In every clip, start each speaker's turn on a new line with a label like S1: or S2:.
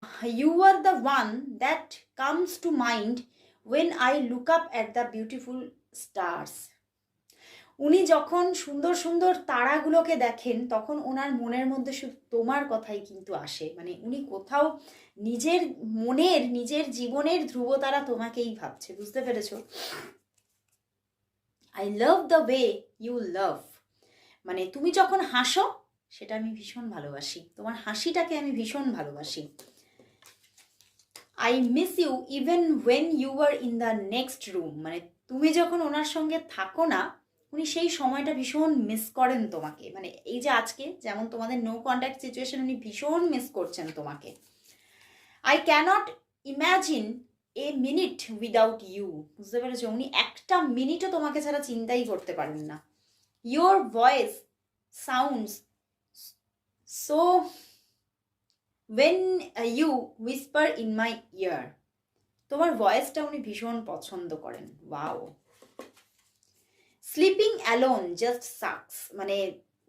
S1: You are the one that comes to mind when I look up at the beautiful stars. উনি যখন সুন্দর সুন্দর তারাগুলোকে দেখেন তখন ওনার মনের মধ্যে শুধু তোমার কথাই কিন্তু আসে। মানে উনি কোথাও নিজের মনের, নিজের জীবনের ধ্রুবতারা তোমাকেই ভাবছে, বুঝতে পেরেছো? I love the way you love, মানে তুমি যখন হাসো সেটা আমি ভীষণ ভালোবাসি, তোমার হাসিটাকে আমি ভীষণ ভালোবাসি। I miss you even when you are in the next room, মানে তুমি যখন ওনার সঙ্গে থাকো না উনি সেই সময়টা ভীষণ মিস করেন তোমাকে। মানে এই যে আজকে যেমন তোমাদের নো কন্ট্যাক্ট সিচুয়েশন, উনি ভীষণ মিস করছেন তোমাকে। I can't imagine a minute without you, বুঝতে পেরেছো? উনি একটা মিনিটও তোমাকে ছাড়া চিন্তাই করতে পারেন না। Your voice sounds so when you whisper in my ear, তোমার ভয়েসটা উনি ভীষণ পছন্দ করেন। Wow. Sleeping alone just sucks, মানে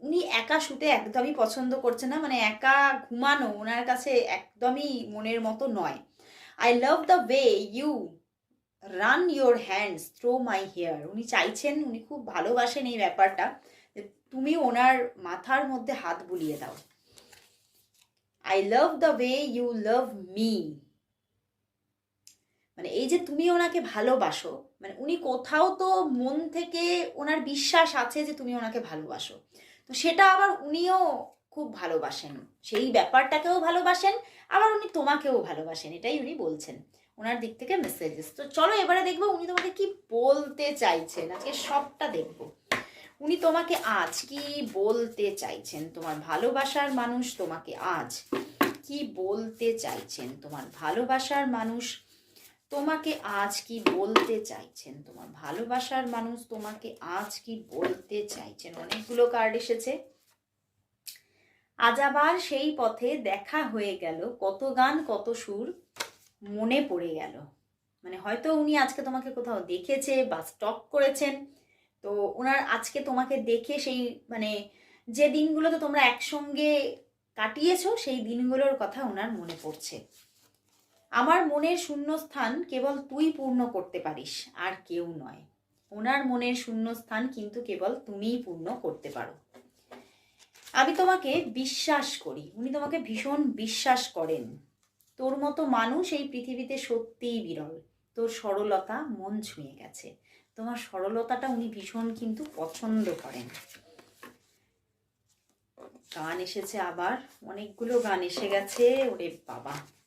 S1: উনি একা শুতে একদমই পছন্দ করছে না, মানে একা ঘুমানো ওনার কাছে একদমই মনের মতো নয়। I love the way you run your hands through my hair, উনি চাইছেন, উনি খুব ভালোবাসেন এই ব্যাপারটা যে তুমি ওনার মাথার মধ্যে হাত বুলিয়ে দাও। I love the way you love me, মানে এই যে তুমি ওনাকে ভালোবাসো, মানে উনি কোথাও তো মন থেকে ওনার বিশ্বাস আছে যে তুমি ওনাকে ভালোবাসো, তো সেটা আবার উনিও খুব ভালোবাসেন, সেই ব্যাপারটাকেও ভালোবাসেন, আবার উনি তোমাকেও ভালোবাসেন, এটাই উনি বলছেন ওনার দিক থেকে মেসেজেস। তো চলো এবারে দেখবো উনি তোমাকে কি বলতে চাইছেন, আজকে সবটা দেখবো উনি তোমাকে আজ কি বলতে চাইছেন। তোমার ভালোবাসার মানুষ তোমাকে আজ কি বলতে চাইছেন, তোমার ভালোবাসার মানুষ তোমাকে আজ কি বলতে চাইছেন, তোমার ভালোবাসার মানুষ তোমাকে আজ কি বলতে চাইছেন। অনেকগুলো কার্ড এসেছে। আজ আবার সেই পথে দেখা হয়ে গেল, কত গান কত সুর মনে পড়ে গেল, মানে হয়তো উনি আজকে তোমাকে কোথাও দেখেছে বা স্টক করেছেন, তো ওনার আজকে তোমাকে দেখে সেই মানে যে দিনগুলোতে তোমরা একসঙ্গে কাটিয়েছো সেই দিনগুলোর কথা ওনার মনে পড়ছে। আমার মনের শূন্যস্থান কেবল তুই পূর্ণ করতে পারিস, আর কেউ নয়। ওনার মনের শূন্যস্থান কিন্তু কেবল তুমিই পূর্ণ করতে পারো। আমি তোমাকে বিশ্বাস করি, উনি তোমাকে ভীষণ বিশ্বাস করেন। তোর মতো মানুষ এই পৃথিবীতে সত্যিই বিরল, তোর সরলতা মন ছুঁয়ে গেছে, তোমার সরলতাটা উনি ভীষণ কিন্তু পছন্দ করেন। গান এসেছে আবার, অনেকগুলো গান এসে গেছে, ওরে বাবা।